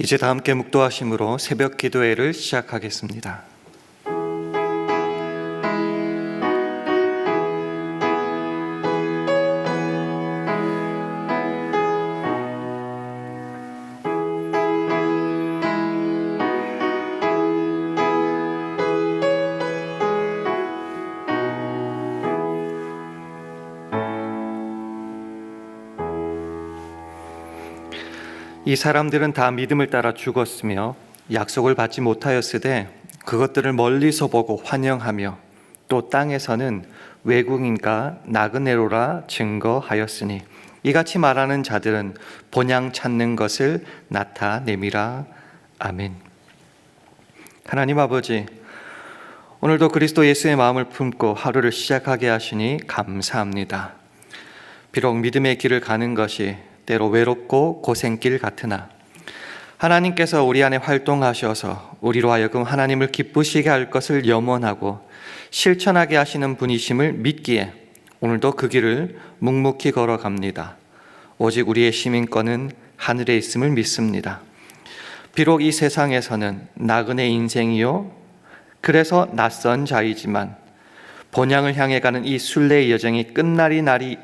이제 다 함께 묵도하심으로 새벽 기도회를 시작하겠습니다. 이 사람들은 다 믿음을 따라 죽었으며 약속을 받지 못하였으되 그것들을 멀리서 보고 환영하며 또 땅에서는 외국인과 나그네로라 증거하였으니 이같이 말하는 자들은 본향 찾는 것을 나타내미라. 아멘. 하나님 아버지, 오늘도 그리스도 예수의 마음을 품고 하루를 시작하게 하시니 감사합니다. 비록 믿음의 길을 가는 것이 때로 외롭고 고생길 같으나 하나님께서 우리 안에 활동하셔서 우리로 하여금 하나님을 기쁘시게 할 것을 염원하고 실천하게 하시는 분이심을 믿기에 오늘도 그 길을 묵묵히 걸어갑니다. 오직 우리의 시민권은 하늘에 있음을 믿습니다. 비록 이 세상에서는 나그네 인생이요 그래서 낯선 자이지만 본향을 향해 가는 이 순례의 여정이 끝나는 날이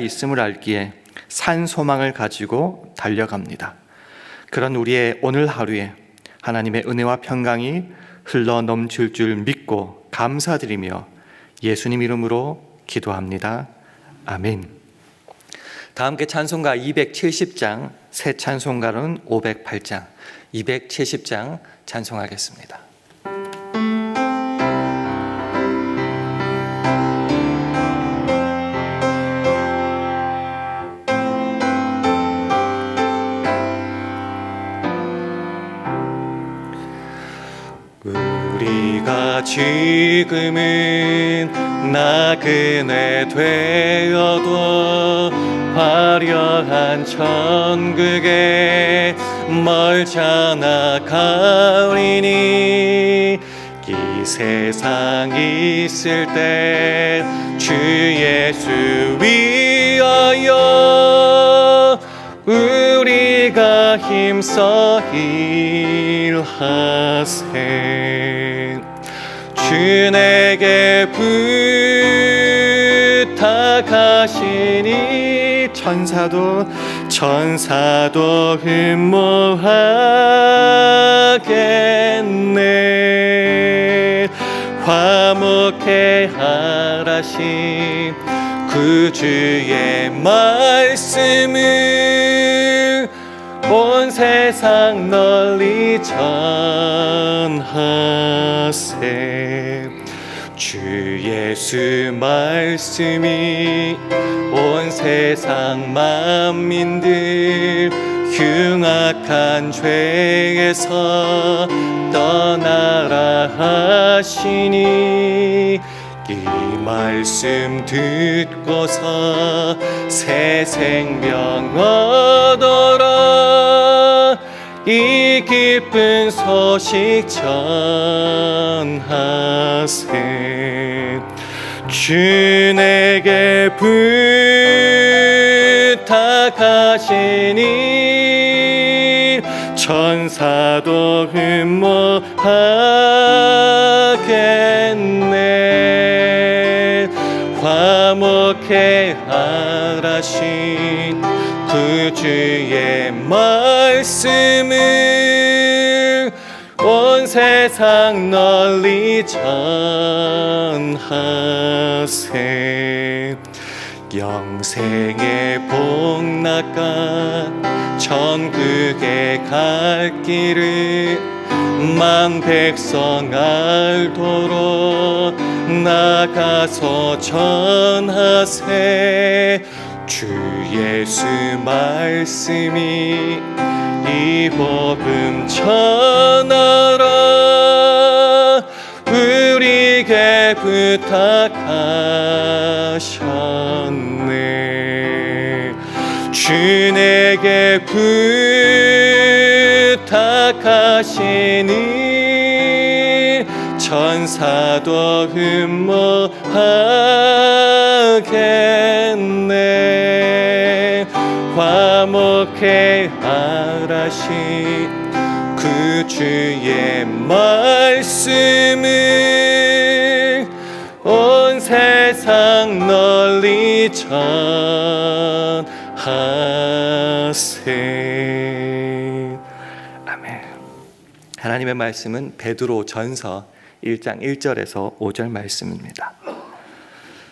있음을 알기에 산 소망을 가지고 달려갑니다. 그런 우리의 오늘 하루에 하나님의 은혜와 평강이 흘러 넘칠 줄 믿고 감사드리며 예수님 이름으로 기도합니다. 아멘. 다 함께 찬송가 270장, 새 찬송가는 508장, 270장 찬송하겠습니다. 우리가 지금은 나그네 되어도 화려한 천국에 멀잖아 가리니 이 세상 있을 때 주 예수 위하여 우리가 힘써 일하세. 주 내게 부탁하시니 천사도 흠모하겠네. 화목해 하라신 그 주의 말씀을 온 세상 널리 전하세. 주 예수 말씀이 온 세상 만민들 흉악한 죄에서 떠나라 하시니 이 말씀 듣고서 새 생명 얻어라. 이 기쁜 소식 전하세. 주 내게 부탁하시니 천사도 흠모하겠네. 화목해 하라신 그 주의 말씀을 온 세상 널리 전하세. 영생의 복락과 천국에 갈 길을 만 백성 알도록 나가서 전하세. 주 예수 말씀이 이 복음 전하라. 우리에게 부탁하셨네. 주 내게 부탁하시니 천사도 흠모하겠네. 과목해 하라시 그 주의 말씀을 온 세상 널리 전하세. 아멘. 하나님의 말씀은 베드로전서 1장 1절에서 5절 말씀입니다.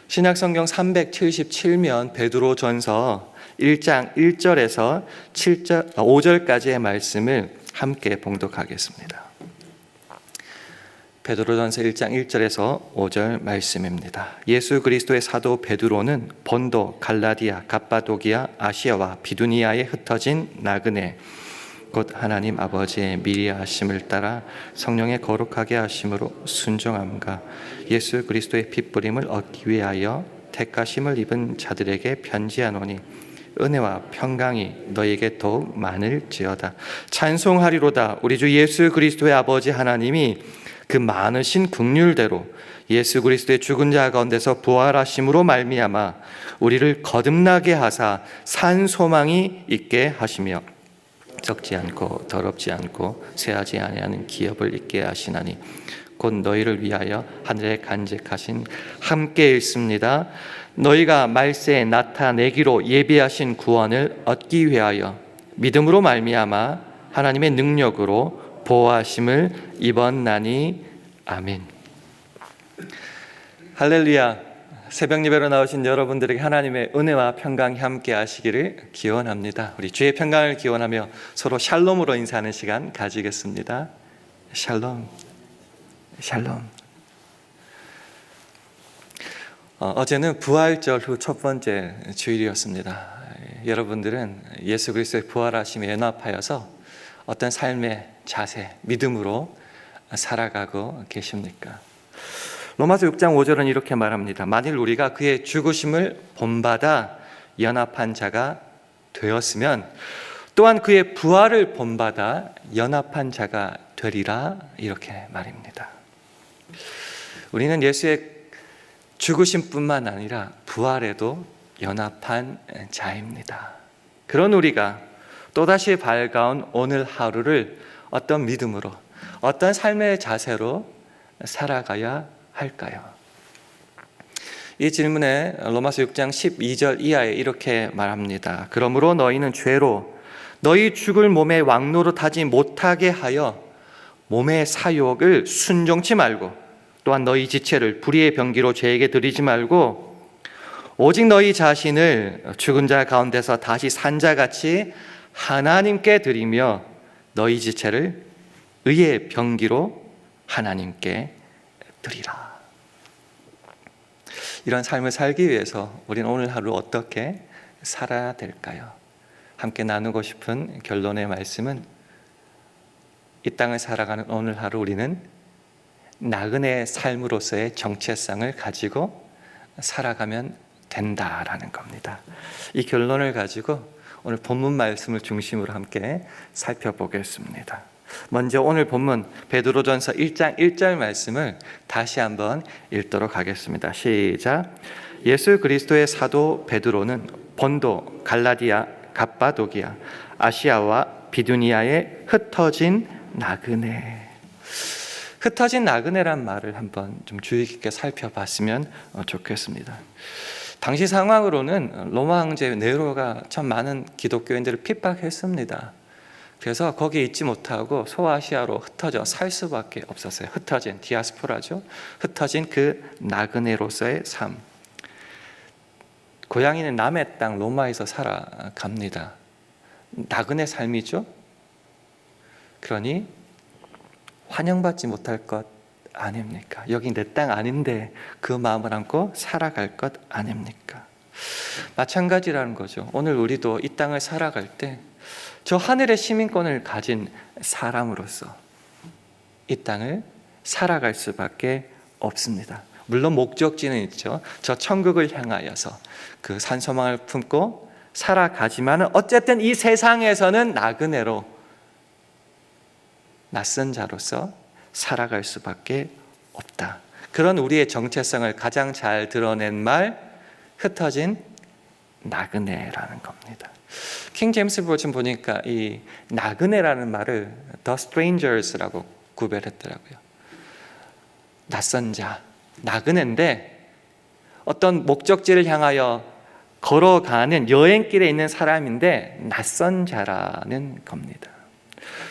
신약성경 377면 베드로전서 1장 1절에서 5절까지의 말씀을 함께 봉독하겠습니다. 베드로전서 1장 1절에서 5절 말씀입니다. 예수 그리스도의 사도 베드로는 본도, 갈라디아, 갑바도기아, 아시아와 비두니아에 흩어진 나그네 곧 하나님 아버지의 미리 하심을 따라 성령의 거룩하게 하심으로 순종함과 예수 그리스도의 핏부림을 얻기 위하여 택하심을 입은 자들에게 편지하노니 은혜와 평강이 너에게 더욱 많을지어다. 찬송하리로다. 우리 주 예수 그리스도의 아버지 하나님이 그 많으신 긍휼대로 예수 그리스도의 죽은 자 가운데서 부활하심으로 말미암아 우리를 거듭나게 하사 산 소망이 있게 하시며 적지 않고 더럽지 않고 쇠하지 아니하는 기업을 있게 하시나니 곧 너희를 위하여 하늘에 간직하신 함께 있습니다. 너희가 말세에 나타내기로 예비하신 구원을 얻기 위하여 믿음으로 말미암아 하나님의 능력으로 보호하심을 입었나니. 아멘. 할렐루야. 새벽 예배로 나오신 여러분들에게 하나님의 은혜와 평강이 함께 하시기를 기원합니다. 우리 주의 평강을 기원하며 서로 샬롬으로 인사하는 시간 가지겠습니다. 샬롬, 샬롬. 어제는 부활절 후 첫 번째 주일이었습니다. 여러분들은 예수 그리스도의 부활하심에 연합하여서 어떤 삶의 자세, 믿음으로 살아가고 계십니까? 로마서 6장 5절은 이렇게 말합니다. 만일 우리가 그의 죽으심을 본받아 연합한 자가 되었으면 또한 그의 부활을 본받아 연합한 자가 되리라, 이렇게 말입니다. 우리는 예수의 죽으심뿐만 아니라 부활에도 연합한 자입니다. 그런 우리가 또다시 밝아온 오늘 하루를 어떤 믿음으로, 어떤 삶의 자세로 살아가야 할까요? 이 질문에 로마서 6장 12절 이하에 이렇게 말합니다. 그러므로 너희는 죄로 너희 죽을 몸의 왕노릇하지 못하게 하여 몸의 사욕을 순종치 말고 또한 너희 지체를 불의의 병기로 죄에게 드리지 말고 오직 너희 자신을 죽은 자 가운데서 다시 산 자같이 하나님께 드리며 너희 지체를 의의 병기로 하나님께 드리라. 이런 삶을 살기 위해서 우리는 오늘 하루 어떻게 살아야 될까요? 함께 나누고 싶은 결론의 말씀은 이 땅을 살아가는 오늘 하루 우리는 나그네의 삶으로서의 정체성을 가지고 살아가면 된다라는 겁니다. 이 결론을 가지고 오늘 본문 말씀을 중심으로 함께 살펴보겠습니다. 먼저 오늘 본문 베드로전서 1장 1절 말씀을 다시 한번 읽도록 하겠습니다. 시작. 예수 그리스도의 사도 베드로는 본도, 갈라디아, 갑바도기아, 아시아와 비두니아에 흩어진 나그네. 흩어진 나그네란 말을 한번 좀 주의 깊게 살펴봤으면 좋겠습니다. 당시 상황으로는 로마 황제 네로가 참 많은 기독교인들을 핍박했습니다. 그래서 거기에 있지 못하고 소아시아로 흩어져 살 수밖에 없었어요. 흩어진 디아스포라죠. 흩어진 그 나그네로서의 삶. 고향이는 남의 땅 로마에서 살아갑니다. 나그네 삶이죠. 그러니 환영받지 못할 것 아닙니까? 여기 내 땅 아닌데 그 마음을 안고 살아갈 것 아닙니까? 마찬가지라는 거죠. 오늘 우리도 이 땅을 살아갈 때 저 하늘의 시민권을 가진 사람으로서 이 땅을 살아갈 수밖에 없습니다. 물론 목적지는 있죠. 저 천국을 향하여서 그 산소망을 품고 살아가지만 어쨌든 이 세상에서는 나그네로 낯선 자로서 살아갈 수밖에 없다. 그런 우리의 정체성을 가장 잘 드러낸 말, 흩어진 나그네라는 겁니다. 킹 제임스 버전 보니까 이 나그네라는 말을 The Strangers라고 구별했더라고요. 낯선 자, 나그네인데 어떤 목적지를 향하여 걸어가는 여행길에 있는 사람인데 낯선 자라는 겁니다.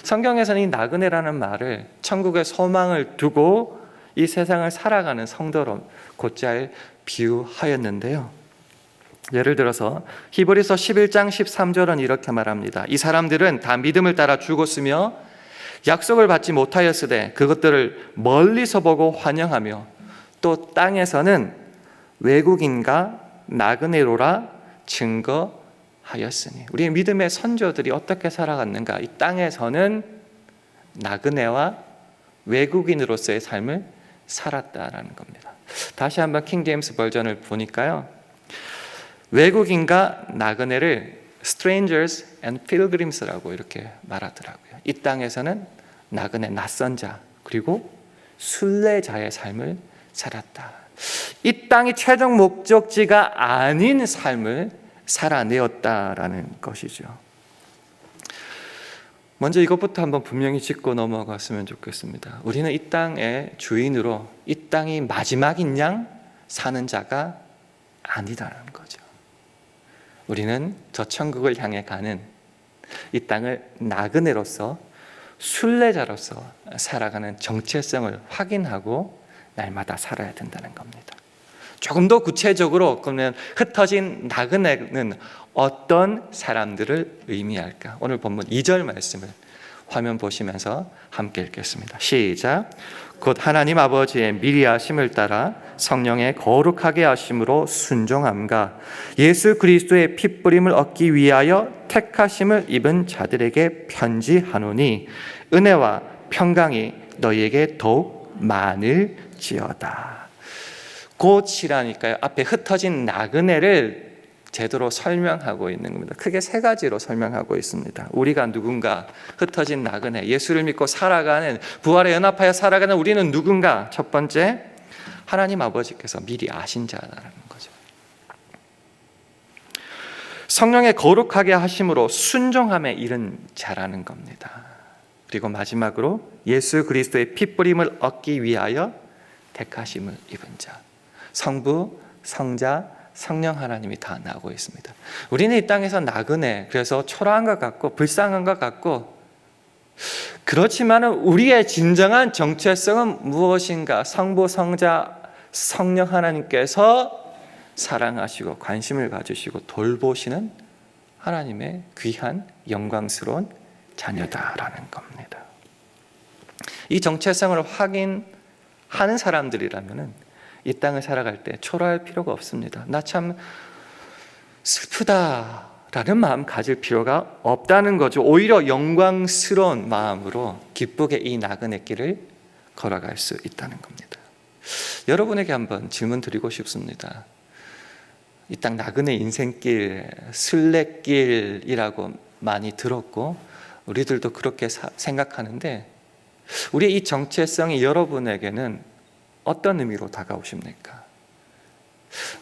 성경에서는 이 나그네라는 말을 천국의 소망을 두고 이 세상을 살아가는 성도로 곧잘 비유하였는데요. 예를 들어서 히브리서 11장 13절은 이렇게 말합니다. 이 사람들은 다 믿음을 따라 죽었으며 약속을 받지 못하였으되 그것들을 멀리서 보고 환영하며 또 땅에서는 외국인과 나그네로라 증거하였으니, 우리의 믿음의 선조들이 어떻게 살아갔는가? 이 땅에서는 나그네와 외국인으로서의 삶을 살았다라는 겁니다. 다시 한번 킹 제임스 버전을 보니까요, 외국인과 나그네를 strangers and pilgrims라고 이렇게 말하더라고요. 이 땅에서는 나그네, 낯선 자, 그리고 순례자의 삶을 살았다. 이 땅이 최종 목적지가 아닌 삶을 살아내었다라는 것이죠. 먼저 이것부터 한번 분명히 짚고 넘어갔으면 좋겠습니다. 우리는 이 땅의 주인으로 이 땅이 마지막인 양 사는 자가 아니다라는 거죠. 우리는 저 천국을 향해 가는 이 땅을 나그네로서 순례자로서 살아가는 정체성을 확인하고 날마다 살아야 된다는 겁니다. 조금 더 구체적으로 그러면 흩어진 나그네는 어떤 사람들을 의미할까? 오늘 본문 2절 말씀을 화면 보시면서 함께 읽겠습니다. 시작. 곧 하나님 아버지의 미리 하심을 따라 성령의 거룩하게 하심으로 순종함과 예수 그리스도의 핏부림을 얻기 위하여 택하심을 입은 자들에게 편지하노니 은혜와 평강이 너희에게 더욱 많을지어다. 곧이라니까요. 앞에 흩어진 나그네를 제대로 설명하고 있는 겁니다. 크게 세 가지로 설명하고 있습니다. 우리가 누군가, 흩어진 나그네, 예수를 믿고 살아가는, 부활에 연합하여 살아가는 우리는 누군가. 첫 번째, 하나님 아버지께서 미리 아신 자라는 거죠. 성령의 거룩하게 하심으로 순종함에 이른 자라는 겁니다. 그리고 마지막으로 예수 그리스도의 핏부림을 얻기 위하여 택하심을 입은 자. 성부, 성자, 성령 하나님이 다 나오고 있습니다. 우리는 이 땅에서 나그네, 그래서 초라한 것 같고 불쌍한 것 같고, 그렇지만 우리의 진정한 정체성은 무엇인가? 성부, 성자, 성령 하나님께서 사랑하시고 관심을 가지시고 돌보시는 하나님의 귀한 영광스러운 자녀다라는 겁니다. 이 정체성을 확인하는 사람들이라면 이 땅을 살아갈 때 초라할 필요가 없습니다. 나 참 슬프다라는 마음 가질 필요가 없다는 거죠. 오히려 영광스러운 마음으로 기쁘게 이 나그네 길을 걸어갈 수 있다는 겁니다. 여러분에게 한번 질문 드리고 싶습니다. 이 땅 나그네 인생길, 순례길이라고 많이 들었고 우리들도 그렇게 생각하는데, 우리의 이 정체성이 여러분에게는 어떤 의미로 다가오십니까?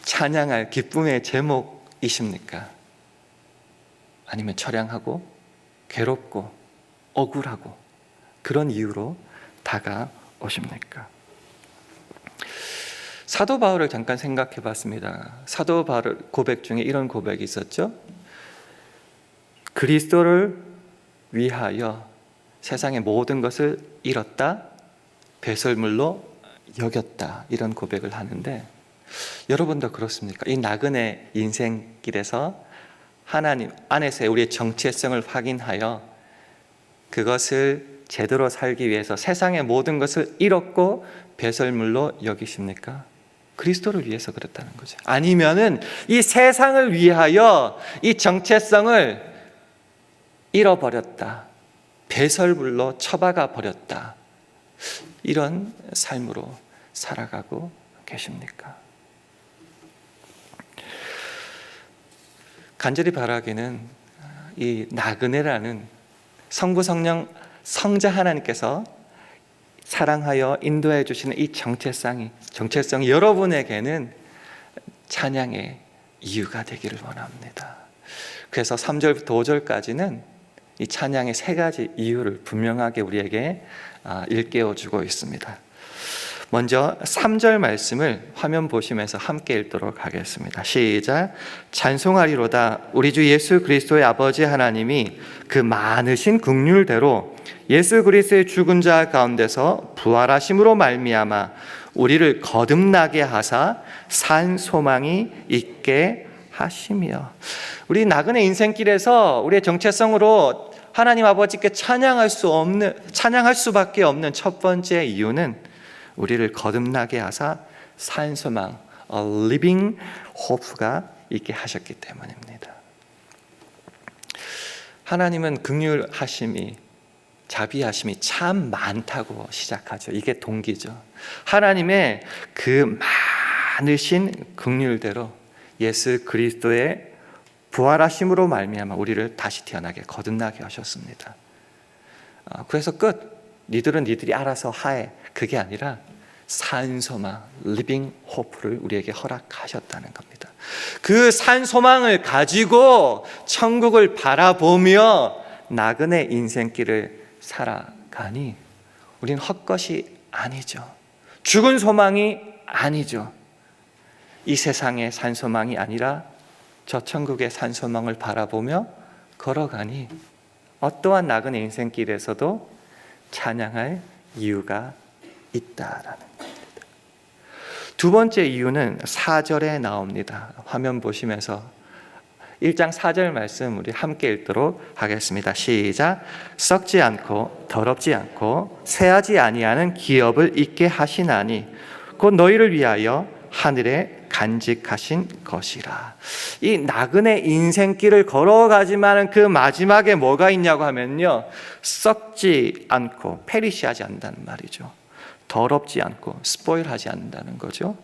찬양할 기쁨의 제목이십니까? 아니면 처량하고 괴롭고 억울하고 그런 이유로 다가오십니까? 사도 바울을 잠깐 생각해 봤습니다. 사도 바울 고백 중에 이런 고백이 있었죠. 그리스도를 위하여 세상의 모든 것을 잃었다, 배설물로 여겼다, 이런 고백을 하는데, 여러분도 그렇습니까? 이 나그네 인생길에서 하나님 안에서의 우리의 정체성을 확인하여 그것을 제대로 살기 위해서 세상의 모든 것을 잃었고 배설물로 여기십니까? 그리스도를 위해서 그랬다는 거죠. 아니면은 이 세상을 위하여 이 정체성을 잃어버렸다, 배설물로 처박아 버렸다, 이런 삶으로 살아가고 계십니까? 간절히 바라기는 이 나그네라는 성부, 성령, 성자 하나님께서 사랑하여 인도해 주시는 이 정체성이 여러분에게는 찬양의 이유가 되기를 원합니다. 그래서 3절부터 5절까지는 이 찬양의 세 가지 이유를 분명하게 우리에게 일깨워주고 있습니다. 먼저 3절 말씀을 화면 보시면서 함께 읽도록 하겠습니다. 시작. 찬송하리로다. 우리 주 예수 그리스도의 아버지 하나님이 그 많으신 긍휼대로 예수 그리스도의 죽은 자 가운데서 부활하심으로 말미암아 우리를 거듭나게 하사 산 소망이 있게 하시며. 우리 나그네 인생길에서 우리의 정체성으로 하나님 아버지께 찬양할 수밖에 없는 첫 번째 이유는 우리를 거듭나게 하사 산 소망, a living hope가 있게 하셨기 때문입니다. 하나님은 긍휼하심이, 자비하심이 참 많다고 시작하죠. 이게 동기죠. 하나님의 그 많으신 긍휼대로 예수 그리스도의 부활하심으로 말미암아 우리를 다시 태어나게 거듭나게 하셨습니다. 그래서 끝. 니들은 니들이 알아서 하해. 그게 아니라 산소망, 리빙 호프를 우리에게 허락하셨다는 겁니다. 그 산소망을 가지고 천국을 바라보며 나그네 인생길을 살아가니 우리는 헛것이 아니죠. 죽은 소망이 아니죠. 이 세상의 산소망이 아니라 저 천국의 산소망을 바라보며 걸어가니 어떠한 나그네 인생길에서도 찬양할 이유가 있다라는 겁니다. 두 번째 이유는 4절에 나옵니다. 화면 보시면서 1장 4절 말씀 우리 함께 읽도록 하겠습니다. 시작. 썩지 않고 더럽지 않고 쇠하지 아니하는 기업을 있게 하시나니 곧 너희를 위하여 하늘에 간직하신 것이라. 이 나그네 인생길을 걸어가지만 그 마지막에 뭐가 있냐고 하면요, 썩지 않고 페리시하지 않는다는 말이죠. 더럽지 않고 스포일하지 않는다는 거죠.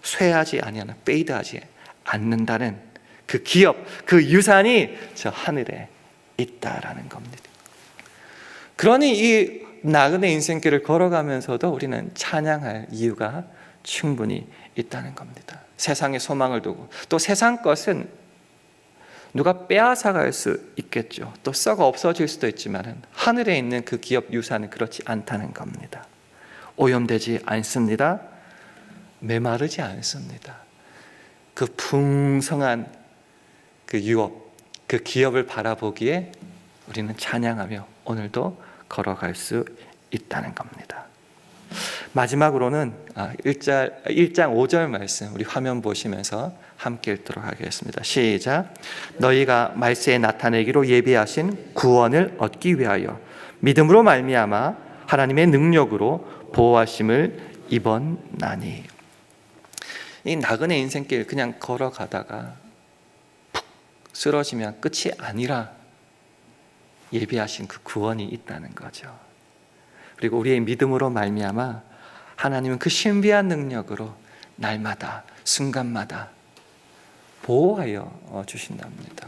쇠하지 아니하는, 페이드하지 않는다는 그 기업, 그 유산이 저 하늘에 있다라는 겁니다. 그러니 이 나그네 인생길을 걸어가면서도 우리는 찬양할 이유가 충분히 있다는 겁니다. 세상에 소망을 두고, 또 세상 것은 누가 빼앗아갈 수 있겠죠. 또 썩어 없어질 수도 있지만 하늘에 있는 그 기업 유산은 그렇지 않다는 겁니다. 오염되지 않습니다. 메마르지 않습니다. 그 풍성한 그 유업, 그 기업을 바라보기에 우리는 찬양하며 오늘도 걸어갈 수 있다는 겁니다. 마지막으로는 1장 5절 말씀 우리 화면 보시면서 함께 읽도록 하겠습니다. 시작. 너희가 말세에 나타내기로 예비하신 구원을 얻기 위하여 믿음으로 말미암아 하나님의 능력으로 보호하심을 입었나니. 이 나그네 인생길 그냥 걸어가다가 푹 쓰러지면 끝이 아니라 예비하신 그 구원이 있다는 거죠. 그리고 우리의 믿음으로 말미암아 하나님은 그 신비한 능력으로 날마다 순간마다 보호하여 주신답니다.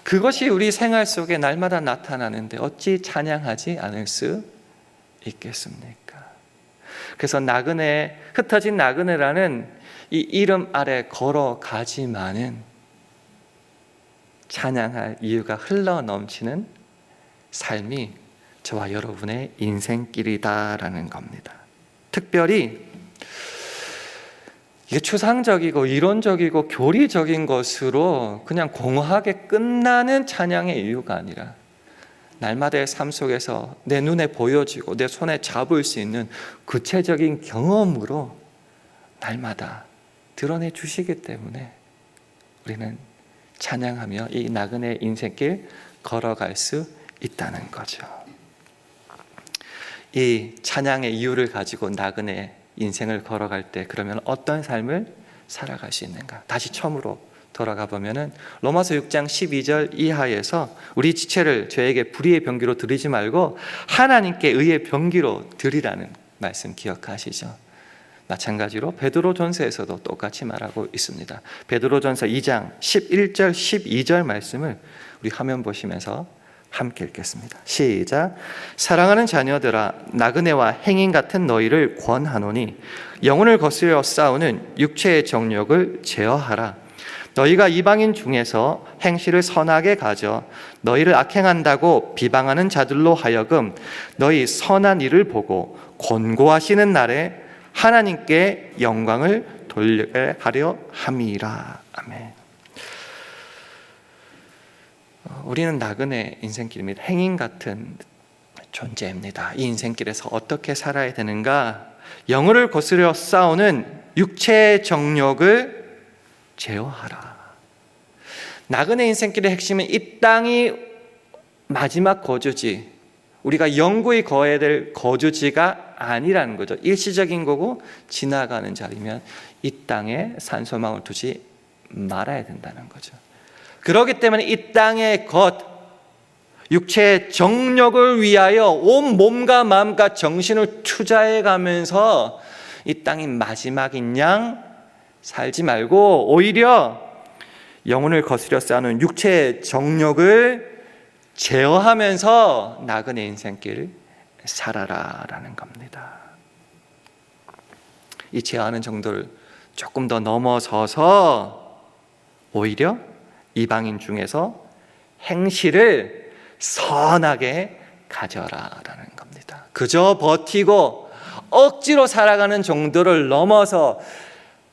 그것이 우리 생활 속에 날마다 나타나는데 어찌 찬양하지 않을 수 있겠습니까? 그래서 나그네, 흩어진 나그네라는 이 이름 아래 걸어가지만은 찬양할 이유가 흘러 넘치는 삶이 저와 여러분의 인생길이다라는 겁니다. 특별히 이게 추상적이고 이론적이고 교리적인 것으로 그냥 공허하게 끝나는 찬양의 이유가 아니라 날마다의 삶 속에서 내 눈에 보여지고 내 손에 잡을 수 있는 구체적인 경험으로 날마다 드러내 주시기 때문에 우리는 찬양하며 이 나그네 인생길 걸어갈 수 있다는 거죠. 이 찬양의 이유를 가지고 나그네 인생을 걸어갈 때 그러면 어떤 삶을 살아갈 수 있는가? 다시 처음으로 돌아가 보면은 로마서 6장 12절 이하에서 우리 지체를 죄에게 불의의 병기로 드리지 말고 하나님께 의의 병기로 드리라는 말씀 기억하시죠? 마찬가지로 베드로전서에서도 똑같이 말하고 있습니다. 베드로전서 2장 11절 12절 말씀을 우리 화면 보시면서 함께 읽겠습니다. 시작. 사랑하는 자녀들아, 나그네와 행인 같은 너희를 권하노니 영혼을 거스려 싸우는 육체의 정욕을 제어하라. 너희가 이방인 중에서 행실을 선하게 가져 너희를 악행한다고 비방하는 자들로 하여금 너희 선한 일을 보고 권고하시는 날에 하나님께 영광을 돌리게 하려 함이라. 아멘. 우리는 나그네 인생길입니다. 행인 같은 존재입니다. 이 인생길에서 어떻게 살아야 되는가? 영혼을 거스려 싸우는 육체의 정욕을 제어하라. 나그네 인생길의 핵심은 이 땅이 마지막 거주지, 우리가 영구히 거해야 될 거주지가 아니라는 거죠. 일시적인 거고 지나가는 자리면 이 땅에 산소망을 두지 말아야 된다는 거죠. 그렇기 때문에 이 땅의 것, 육체의 정욕을 위하여 온 몸과 마음과 정신을 투자해 가면서 이 땅이 마지막인 양 살지 말고 오히려 영혼을 거스려 싸우는 육체의 정욕을 제어하면서 나그네 인생길 살아라라는 겁니다. 이 제어하는 정도를 조금 더 넘어서서 오히려 이방인 중에서 행실을 선하게 가져라라는 겁니다. 그저 버티고 억지로 살아가는 정도를 넘어서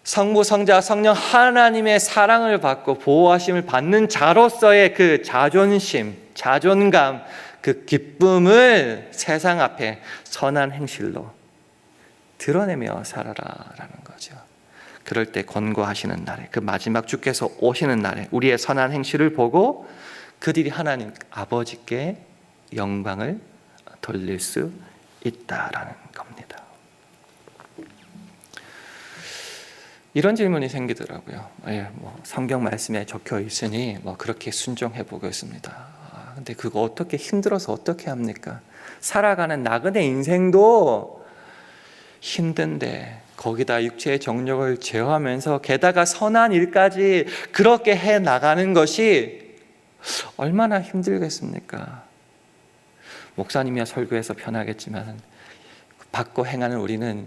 성부, 성자, 성령 하나님의 사랑을 받고 보호하심을 받는 자로서의 그 자존심, 자존감, 그 기쁨을 세상 앞에 선한 행실로 드러내며 살아라라는 거죠. 그럴 때 권고하시는 날에, 그 마지막 주께서 오시는 날에 우리의 선한 행실을 보고 그들이 하나님 아버지께 영광을 돌릴 수 있다라는 겁니다. 이런 질문이 생기더라고요. 성경 말씀에 적혀 있으니 그렇게 순종해 보겠습니다. 근데 그거 어떻게 힘들어서 어떻게 합니까? 살아가는 나그네 인생도 힘든데 거기다 육체의 정욕을 제어하면서 게다가 선한 일까지 그렇게 해 나가는 것이 얼마나 힘들겠습니까? 목사님이야 설교해서 편하겠지만 받고 행하는 우리는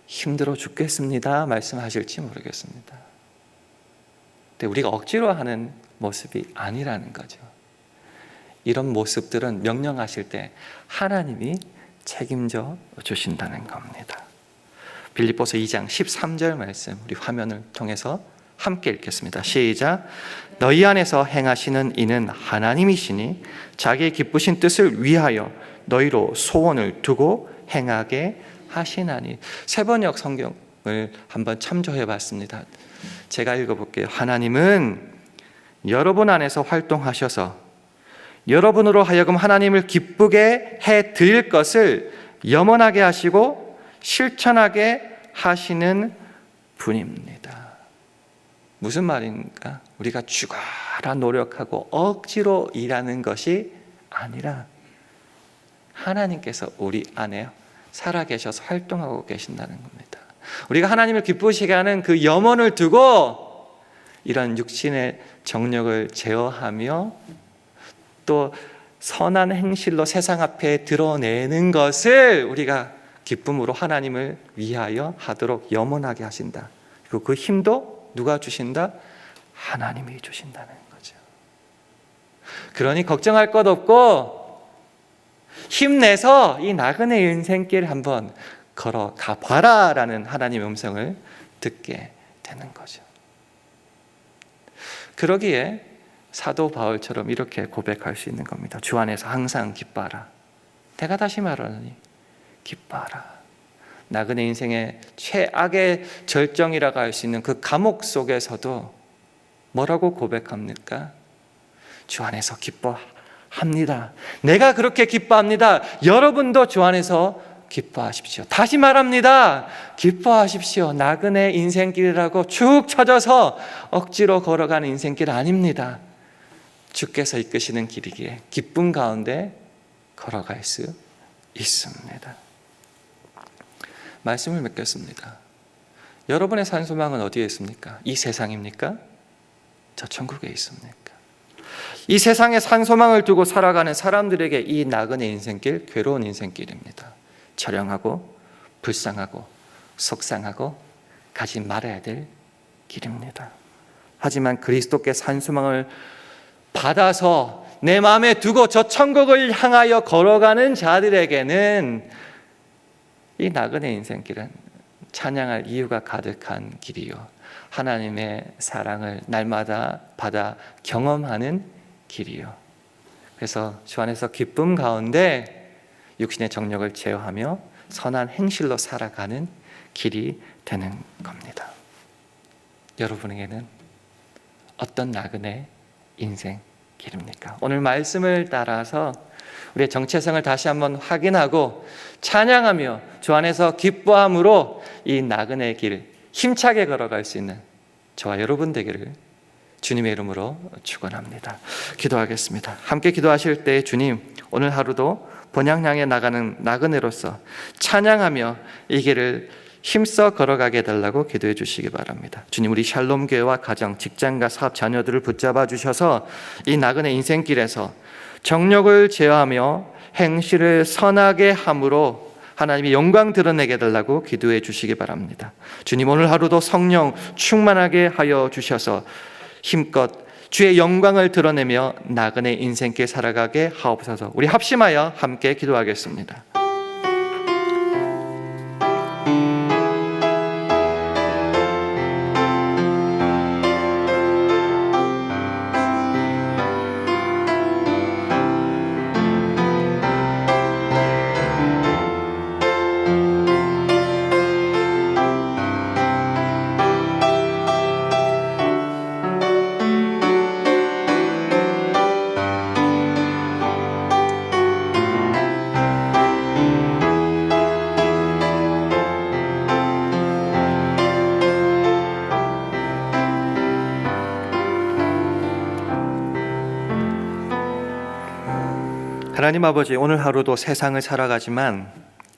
힘들어 죽겠습니다 말씀하실지 모르겠습니다. 근데 우리가 억지로 하는 모습이 아니라는 거죠. 이런 모습들은 명령하실 때 하나님이 책임져 주신다는 겁니다. 빌립보서 2장 13절 말씀 우리 화면을 통해서 함께 읽겠습니다. 시작. 너희 안에서 행하시는 이는 하나님이시니 자기의 기쁘신 뜻을 위하여 너희로 소원을 두고 행하게 하시나니. 세번역 성경을 한번 참조해 봤습니다. 제가 읽어볼게요. 하나님은 여러분 안에서 활동하셔서 여러분으로 하여금 하나님을 기쁘게 해 드릴 것을 염원하게 하시고 실천하게 하시는 분입니다. 무슨 말인가? 우리가 죽어라 노력하고 억지로 일하는 것이 아니라 하나님께서 우리 안에 살아계셔서 활동하고 계신다는 겁니다. 우리가 하나님을 기쁘시게 하는 그 염원을 두고 이런 육신의 정욕을 제어하며 또 선한 행실로 세상 앞에 드러내는 것을 우리가 기쁨으로 하나님을 위하여 하도록 염원하게 하신다. 그리고 그 힘도 누가 주신다? 하나님이 주신다는 거죠. 그러니 걱정할 것 없고 힘내서 이 나그네 인생길 한번 걸어가 봐라라는 하나님의 음성을 듣게 되는 거죠. 그러기에 사도 바울처럼 이렇게 고백할 수 있는 겁니다. 주 안에서 항상 기뻐하라. 내가 다시 말하노니 기뻐하라. 나그네 인생의 최악의 절정이라고 할 수 있는 그 감옥 속에서도 뭐라고 고백합니까? 주 안에서 기뻐합니다. 내가 그렇게 기뻐합니다. 여러분도 주 안에서 기뻐하십시오. 다시 말합니다. 기뻐하십시오. 나그네 인생길이라고 축 처져서 억지로 걸어가는 인생길 아닙니다. 주께서 이끄시는 길이기에 기쁨 가운데 걸어갈 수 있습니다. 말씀을 맺겠습니다. 여러분의 산소망은 어디에 있습니까? 이 세상입니까? 저 천국에 있습니까? 이 세상에 산소망을 두고 살아가는 사람들에게 이 나그네 인생길, 괴로운 인생길입니다. 처량하고 불쌍하고 속상하고 가지 말아야 될 길입니다. 하지만 그리스도께 산 소망을 받아서 내 마음에 두고 저 천국을 향하여 걸어가는 자들에게는 이 나그네 인생길은 찬양할 이유가 가득한 길이요, 하나님의 사랑을 날마다 받아 경험하는 길이요. 그래서 주 안에서 기쁨 가운데 육신의 정욕을 제어하며 선한 행실로 살아가는 길이 되는 겁니다. 여러분에게는 어떤 나그네 인생 길입니까? 오늘 말씀을 따라서 우리의 정체성을 다시 한번 확인하고 찬양하며 주 안에서 기뻐함으로 이 나그네 길 힘차게 걸어갈 수 있는 저와 여러분 되기를 주님의 이름으로 축원합니다. 기도하겠습니다. 함께 기도하실 때 주님, 오늘 하루도 본향 향해 나가는 나그네로서 찬양하며 이 길을 힘써 걸어가게 해달라고 기도해 주시기 바랍니다. 주님, 우리 샬롬 교회와 가정, 직장과 사업, 자녀들을 붙잡아 주셔서 이 나그네 인생길에서 정욕을 제어하며 행실을 선하게 함으로 하나님의 영광 드러내게 해달라고 기도해 주시기 바랍니다. 주님, 오늘 하루도 성령 충만하게 하여 주셔서 힘껏 주의 영광을 드러내며 나그네 인생길 살아가게 하옵소서. 우리 합심하여 함께 기도하겠습니다. 하나님 아버지, 오늘 하루도 세상을 살아가지만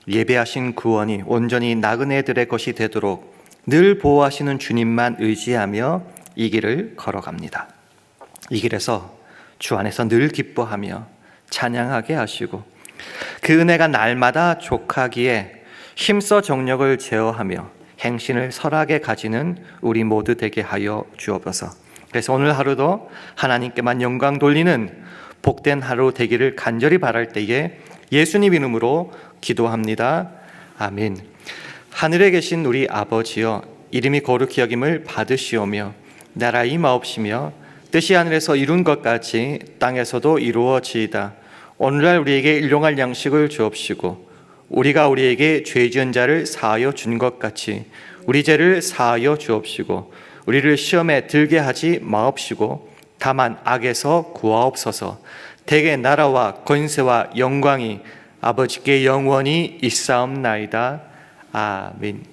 예배하신 구원이 온전히 나그네들의 것이 되도록 늘 보호하시는 주님만 의지하며 이 길을 걸어갑니다. 이 길에서 주 안에서 늘 기뻐하며 찬양하게 하시고 그 은혜가 날마다 족하기에 힘써 정력을 제어하며 행신을 설하게 가지는 우리 모두 되게 하여 주옵소서. 그래서 오늘 하루도 하나님께만 영광 돌리는 복된 하루 되기를 간절히 바랄 때에 예수님 이름으로 기도합니다. 아멘. 하늘에 계신 우리 아버지여, 이름이 거룩히 여김을 받으시오며 나라 임하옵시며 뜻이 하늘에서 이룬 것 같이 땅에서도 이루어지이다. 오늘날 우리에게 일용할 양식을 주옵시고 우리가 우리에게 죄 지은 자를 사하여 준 것 같이 우리 죄를 사하여 주옵시고 우리를 시험에 들게 하지 마옵시고 다만 악에서 구하옵소서. 대개 나라와 권세와 영광이 아버지께 영원히 있사옵나이다. 아멘.